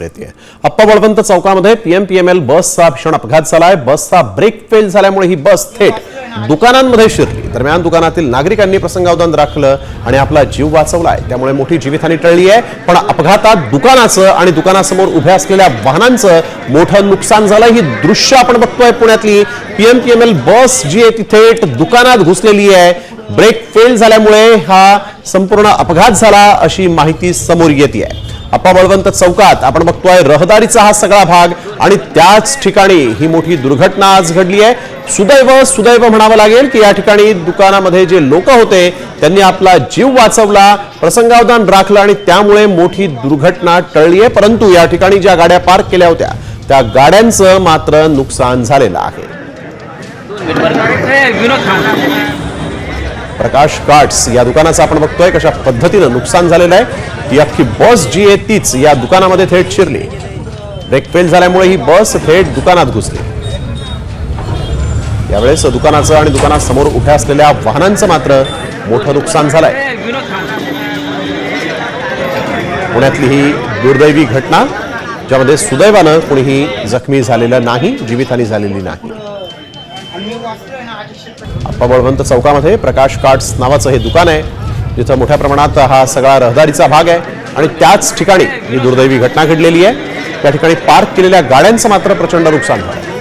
येते। अप्पा बळवंत चौकामध्ये पीएमपीएमएल बसचा भीषण अपघात झालाय। बसचा ब्रेक फेल झाल्यामुळे ही बस थेट दुकानांमध्ये शिरली। दरम्यान दुकानातील नागरिकांनी प्रसंगावधान राखलं आणि आपला जीव वाचवलाय। त्यामुळे मोठी जीवितहानी टळली आहे। पण अपघातात दुकानाचं आणि दुकानासमोर उभ्या असलेल्या वाहनांचं मोठं नुकसान झालं। ही दृश्य आपण बघतोय पुण्यातली पीएमपीएमएल बस जी आहे ती थेट दुकानात घुसलेली आहे। ब्रेक फेल झाल्यामुळे हा संपूर्ण अपघात झाला अशी माहिती समोर येते आहे। अप्पा बळवंत चौकात आपण बघतोय रहदारीचा हा सगळा भाग आणि त्याच ठिकाणी ही मोठी दुर्घटना आज घडली आहे। सुदैव म्हणावं लागेल की या ठिकाणी दुकानामध्ये जे लोक होते त्यांनी आपला जीव वाचवला, प्रसंगावधान राखलं आणि त्यामुळे मोठी दुर्घटना टळली आहे। परंतु या ठिकाणी ज्या गाड्या पार्क केल्या होत्या त्या गाड्यांचं मात्र नुकसान झालेलं आहे। प्रकाश कार्ड्स या दुकानाचं आपण बघतोय कशा पद्धतीनं नुकसान झालेलं आहे। ही अख्खी बस जी आहे तीच या दुकानामध्ये थेट शिरली। ब्रेक फेल झाल्यामुळे ही बस थेट दुकानात घुसली। यावेळेस दुकानाचं आणि दुकानासमोर उभ्या असलेल्या वाहनांचं मात्र मोठं नुकसान झालंय। पुण्यातली ही दुर्दैवी घटना ज्यामध्ये सुदैवानं कोणीही जखमी झालेलं नाही, जीवितहानी झालेली नाही। अप्पा बळवंत चौकामध्ये प्रकाश कार्ड्स नावाचं हे दुकान आहे जिथं मोठ्या प्रमाणात हा सगळा रहदारीचा भाग आहे आणि त्याच ठिकाणी ही दुर्दैवी घटना घडलेली आहे। त्या ठिकाणी पार्क केलेल्या गाड्यांचं मात्र प्रचंड नुकसान झालं।